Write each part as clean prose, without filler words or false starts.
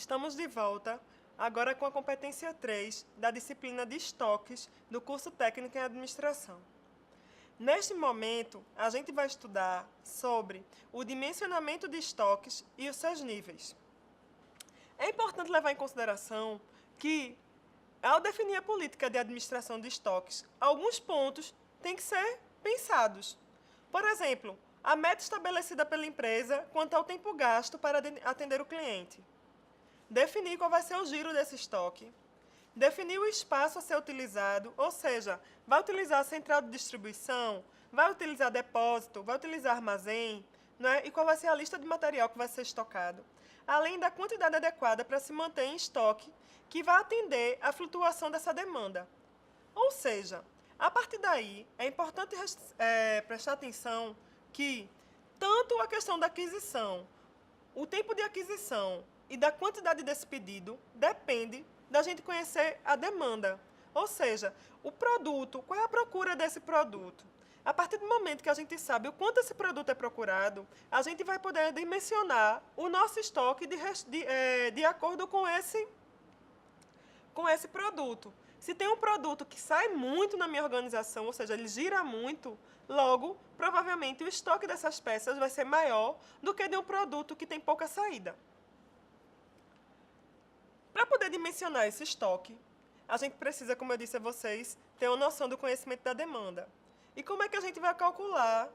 Estamos de volta, agora com a competência 3 da disciplina de estoques do curso técnico em administração. Neste momento, a gente vai estudar sobre o dimensionamento de estoques e os seus níveis. É importante levar em consideração que, ao definir a política de administração de estoques, alguns pontos têm que ser pensados. Por exemplo, a meta estabelecida pela empresa quanto ao tempo gasto para atender o cliente. Definir qual vai ser o giro desse estoque. Definir o espaço a ser utilizado, ou seja, vai utilizar a central de distribuição, vai utilizar depósito, vai utilizar armazém, e qual vai ser a lista de material que vai ser estocado. Além da quantidade adequada para se manter em estoque, que vai atender à flutuação dessa demanda. Ou seja, a partir daí, é importante prestar atenção que tanto a questão da aquisição, o tempo de aquisição e da quantidade desse pedido depende da gente conhecer a demanda. Ou seja, o produto, qual é a procura desse produto? A partir do momento que a gente sabe o quanto esse produto é procurado, a gente vai poder dimensionar o nosso estoque de acordo com esse produto. Se tem um produto que sai muito na minha organização, ou seja, ele gira muito, logo, provavelmente, o estoque dessas peças vai ser maior do que de um produto que tem pouca saída. Para poder dimensionar esse estoque, a gente precisa, como eu disse a vocês, ter uma noção do conhecimento da demanda. E como é que a gente vai calcular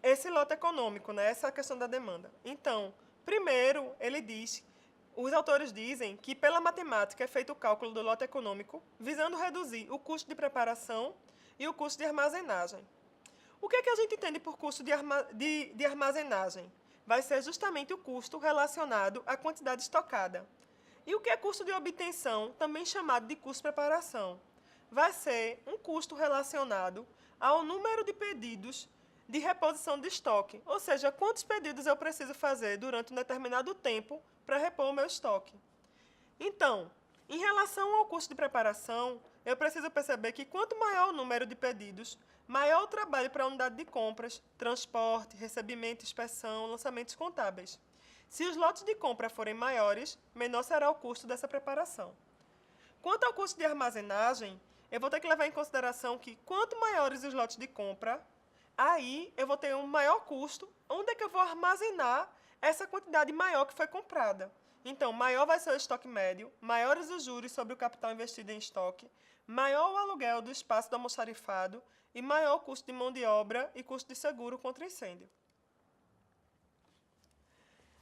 esse lote econômico, essa questão da demanda? Então, primeiro, os autores dizem que pela matemática é feito o cálculo do lote econômico, visando reduzir o custo de preparação e o custo de armazenagem. O que é que a gente entende por custo de armazenagem? Vai ser justamente o custo relacionado à quantidade estocada. E o que é custo de obtenção, também chamado de custo de preparação? Vai ser um custo relacionado ao número de pedidos de reposição de estoque, ou seja, quantos pedidos eu preciso fazer durante um determinado tempo para repor o meu estoque. Então, em relação ao custo de preparação, eu preciso perceber que quanto maior o número de pedidos, maior o trabalho para a unidade de compras, transporte, recebimento, inspeção, lançamentos contábeis. Se os lotes de compra forem maiores, menor será o custo dessa preparação. Quanto ao custo de armazenagem, eu vou ter que levar em consideração que quanto maiores os lotes de compra, aí eu vou ter um maior custo, onde é que eu vou armazenar essa quantidade maior que foi comprada. Então, maior vai ser o estoque médio, maiores os juros sobre o capital investido em estoque, maior o aluguel do espaço do almoxarifado e maior o custo de mão de obra e custo de seguro contra incêndio.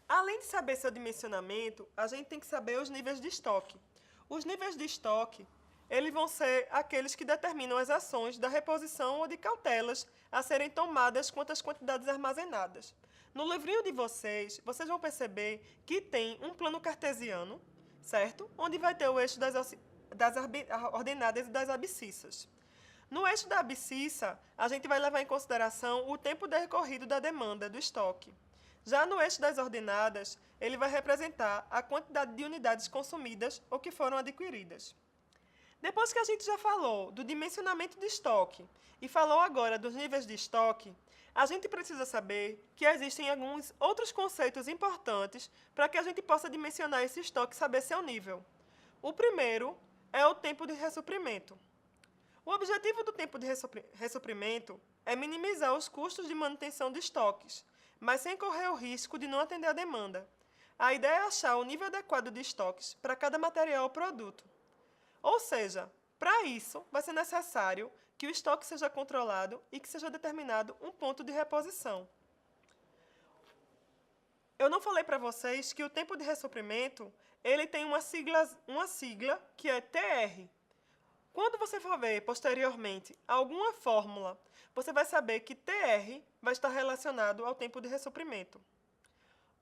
Além de saber seu dimensionamento, a gente tem que saber os níveis de estoque. Os níveis de estoque, eles vão ser aqueles que determinam as ações da reposição ou de cautelas a serem tomadas quanto às quantidades armazenadas. No livrinho de vocês vão perceber que tem um plano cartesiano, certo? Onde vai ter o eixo das ordenadas e das abscissas. No eixo da abscissa, a gente vai levar em consideração o tempo decorrido da demanda do estoque. Já no eixo das ordenadas, ele vai representar a quantidade de unidades consumidas ou que foram adquiridas. Depois que a gente já falou do dimensionamento de estoque e falou agora dos níveis de estoque, a gente precisa saber que existem alguns outros conceitos importantes para que a gente possa dimensionar esse estoque e saber seu nível. O primeiro é o tempo de ressuprimento. O objetivo do tempo de ressuprimento é minimizar os custos de manutenção de estoques, mas sem correr o risco de não atender a demanda. A ideia é achar o nível adequado de estoques para cada material ou produto. Ou seja, para isso, vai ser necessário que o estoque seja controlado e que seja determinado um ponto de reposição. Eu não falei para vocês que o tempo de ressuprimento ele tem uma sigla que é TR. Quando você for ver posteriormente alguma fórmula, você vai saber que TR vai estar relacionado ao tempo de ressuprimento.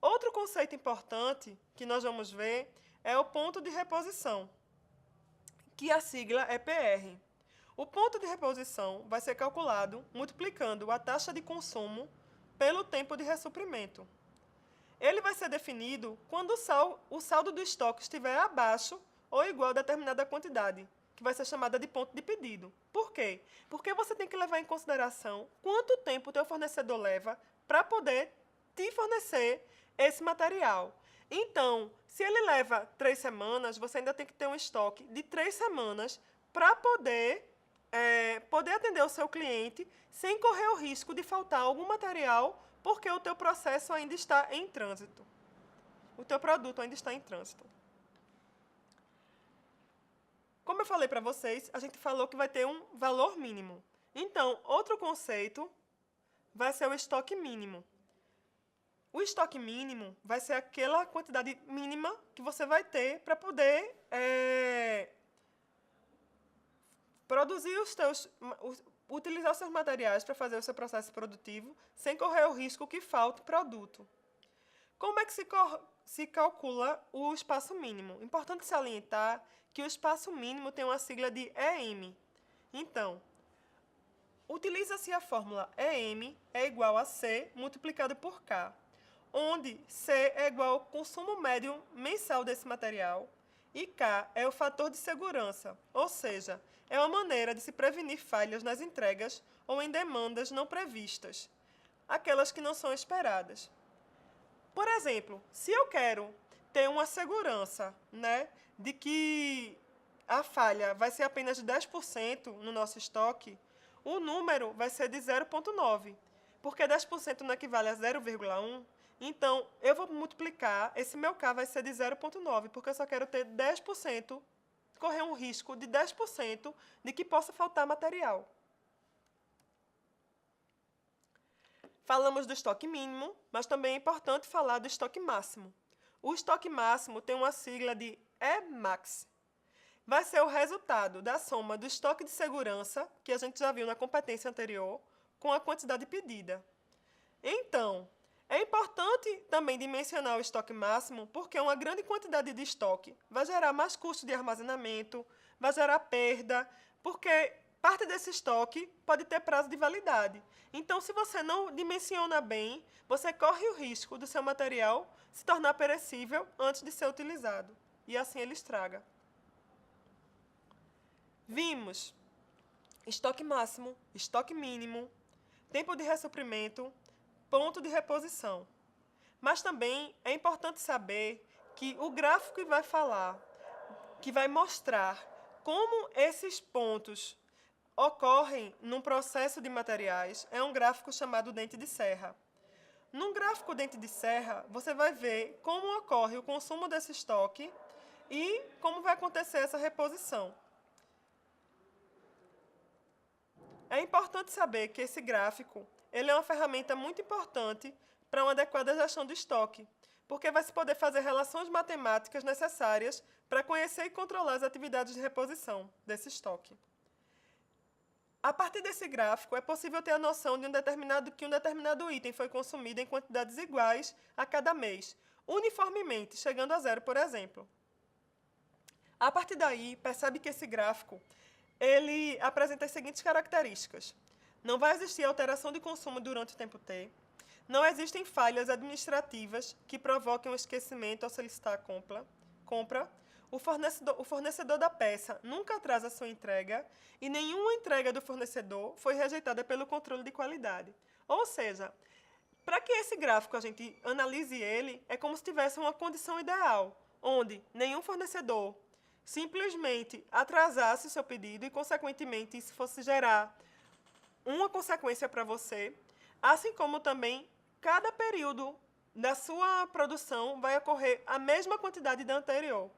Outro conceito importante que nós vamos ver é o ponto de reposição, que a sigla é PR. O ponto de reposição vai ser calculado multiplicando a taxa de consumo pelo tempo de ressuprimento. Ele vai ser definido quando o saldo do estoque estiver abaixo ou igual a determinada quantidade, que vai ser chamada de ponto de pedido. Por quê? Porque você tem que levar em consideração quanto tempo o teu fornecedor leva para poder te fornecer esse material. Então, se ele leva 3 semanas, você ainda tem que ter um estoque de 3 semanas para poder atender o seu cliente sem correr o risco de faltar algum material, porque o teu processo ainda está em trânsito. O teu produto ainda está em trânsito. Como eu falei para vocês, a gente falou que vai ter um valor mínimo. Então, outro conceito vai ser o estoque mínimo. O estoque mínimo vai ser aquela quantidade mínima que você vai ter para poder produzir utilizar os seus materiais para fazer o seu processo produtivo sem correr o risco que falte produto. Como é que se calcula o espaço mínimo? Importante salientar que o espaço mínimo tem uma sigla de EM. Então, utiliza-se a fórmula EM é igual a C multiplicado por K, onde C é igual ao consumo médio mensal desse material e K é o fator de segurança, ou seja, é uma maneira de se prevenir falhas nas entregas ou em demandas não previstas, aquelas que não são esperadas. Por exemplo, se eu quero ter uma segurança, de que a falha vai ser apenas de 10% no nosso estoque, o número vai ser de 0,9, porque 10% não equivale a 0,1, então eu vou multiplicar, esse meu K vai ser de 0,9, porque eu só quero ter 10%, correr um risco de 10% de que possa faltar material. Falamos do estoque mínimo, mas também é importante falar do estoque máximo. O estoque máximo tem uma sigla de EMAX. Vai ser o resultado da soma do estoque de segurança, que a gente já viu na competência anterior, com a quantidade pedida. Então, é importante também dimensionar o estoque máximo, porque uma grande quantidade de estoque vai gerar mais custo de armazenamento, vai gerar perda, porque parte desse estoque pode ter prazo de validade. Então, se você não dimensiona bem, você corre o risco do seu material se tornar perecível antes de ser utilizado. E assim ele estraga. Vimos estoque máximo, estoque mínimo, tempo de ressuprimento, ponto de reposição. Mas também é importante saber que o gráfico que vai falar, que vai mostrar como esses pontos ocorrem num processo de materiais, é um gráfico chamado dente de serra. No gráfico dente de serra, você vai ver como ocorre o consumo desse estoque e como vai acontecer essa reposição. É importante saber que esse gráfico ele é uma ferramenta muito importante para uma adequada gestão do estoque, porque vai se poder fazer relações matemáticas necessárias para conhecer e controlar as atividades de reposição desse estoque. A partir desse gráfico, é possível ter a noção de que um determinado item foi consumido em quantidades iguais a cada mês, uniformemente, chegando a 0, por exemplo. A partir daí, percebe que esse gráfico ele apresenta as seguintes características. Não vai existir alteração de consumo durante o tempo T. Não existem falhas administrativas que provoquem um esquecimento ao solicitar a compra. O fornecedor da peça nunca atrasa a sua entrega e nenhuma entrega do fornecedor foi rejeitada pelo controle de qualidade. Ou seja, para que esse gráfico a gente analise ele, é como se tivesse uma condição ideal, onde nenhum fornecedor simplesmente atrasasse o seu pedido e, consequentemente, isso fosse gerar uma consequência para você, assim como também cada período da sua produção vai ocorrer a mesma quantidade da anterior.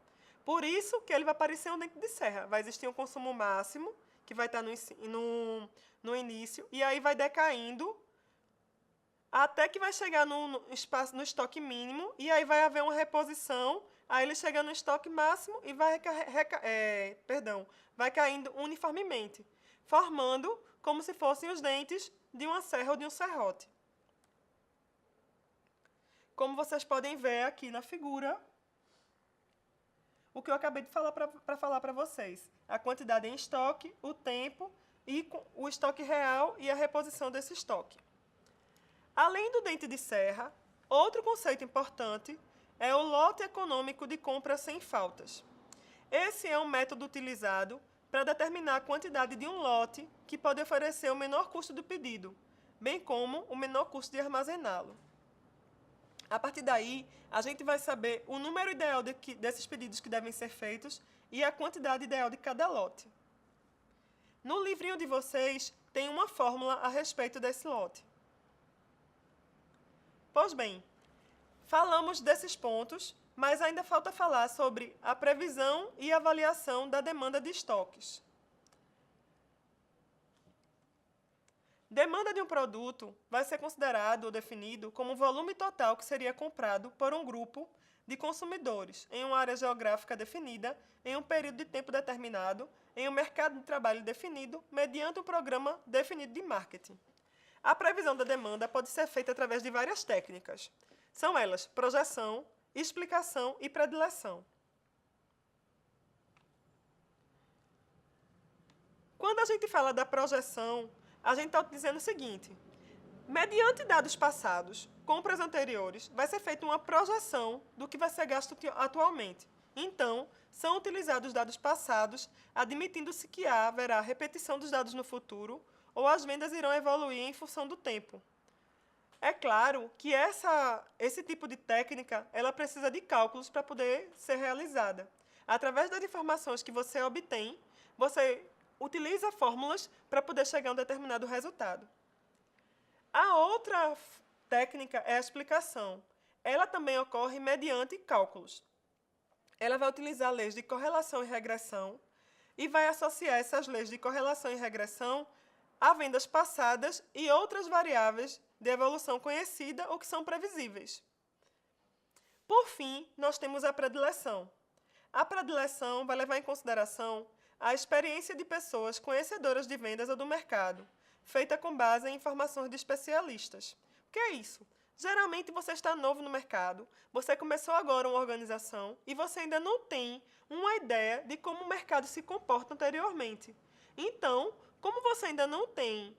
Por isso que ele vai parecer um dente de serra. Vai existir um consumo máximo, que vai estar no início, e aí vai decaindo até que vai chegar no estoque mínimo, e aí vai haver uma reposição, aí ele chega no estoque máximo e vai caindo uniformemente, formando como se fossem os dentes de uma serra ou de um serrote. Como vocês podem ver aqui na figura, o que eu acabei de falar para vocês. A quantidade em estoque, o tempo e o estoque real e a reposição desse estoque. Além do dente de serra, outro conceito importante é o lote econômico de compra sem faltas. Esse é um método utilizado para determinar a quantidade de um lote que pode oferecer o menor custo do pedido, bem como o menor custo de armazená-lo. A partir daí, a gente vai saber o número ideal desses pedidos que devem ser feitos e a quantidade ideal de cada lote. No livrinho de vocês, tem uma fórmula a respeito desse lote. Pois bem, falamos desses pontos, mas ainda falta falar sobre a previsão e avaliação da demanda de estoques. Demanda de um produto vai ser considerado ou definido como o volume total que seria comprado por um grupo de consumidores em uma área geográfica definida, em um período de tempo determinado, em um mercado de trabalho definido, mediante um programa definido de marketing. A previsão da demanda pode ser feita através de várias técnicas. São elas projeção, explicação e predileção. Quando a gente fala da projeção, a gente está dizendo o seguinte: mediante dados passados, compras anteriores, vai ser feita uma projeção do que vai ser gasto atualmente. Então, são utilizados dados passados, admitindo-se que haverá repetição dos dados no futuro ou as vendas irão evoluir em função do tempo. É claro que esse tipo de técnica ela precisa de cálculos para poder ser realizada. Através das informações que você obtém, você utiliza fórmulas para poder chegar a um determinado resultado. A outra técnica é a explicação. Ela também ocorre mediante cálculos. Ela vai utilizar leis de correlação e regressão e vai associar essas leis de correlação e regressão a vendas passadas e outras variáveis de evolução conhecida ou que são previsíveis. Por fim, nós temos a predileção. A predileção vai levar em consideração a experiência de pessoas conhecedoras de vendas ou do mercado, feita com base em informações de especialistas. O que é isso? Geralmente você está novo no mercado, você começou agora uma organização e você ainda não tem uma ideia de como o mercado se comporta anteriormente. Então, como você ainda não tem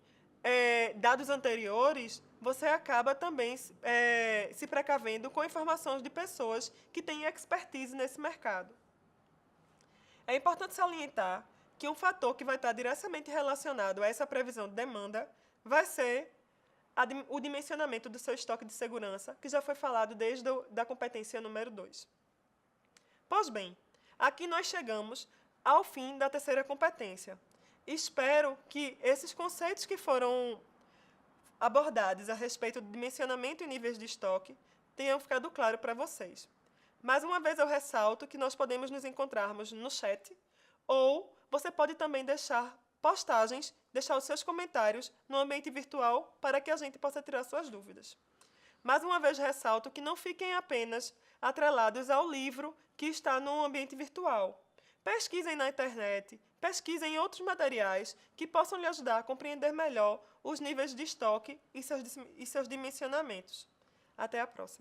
dados anteriores, você acaba também se precavendo com informações de pessoas que têm expertise nesse mercado. É importante salientar que um fator que vai estar diretamente relacionado a essa previsão de demanda vai ser o dimensionamento do seu estoque de segurança, que já foi falado desde a competência número 2. Pois bem, aqui nós chegamos ao fim da terceira competência. Espero que esses conceitos que foram abordados a respeito do dimensionamento e níveis de estoque tenham ficado claro para vocês. Mais uma vez eu ressalto que nós podemos nos encontrarmos no chat ou você pode também deixar postagens, deixar os seus comentários no ambiente virtual para que a gente possa tirar suas dúvidas. Mais uma vez ressalto que não fiquem apenas atrelados ao livro que está no ambiente virtual. Pesquisem na internet, pesquisem outros materiais que possam lhe ajudar a compreender melhor os níveis de estoque e seus dimensionamentos. Até a próxima.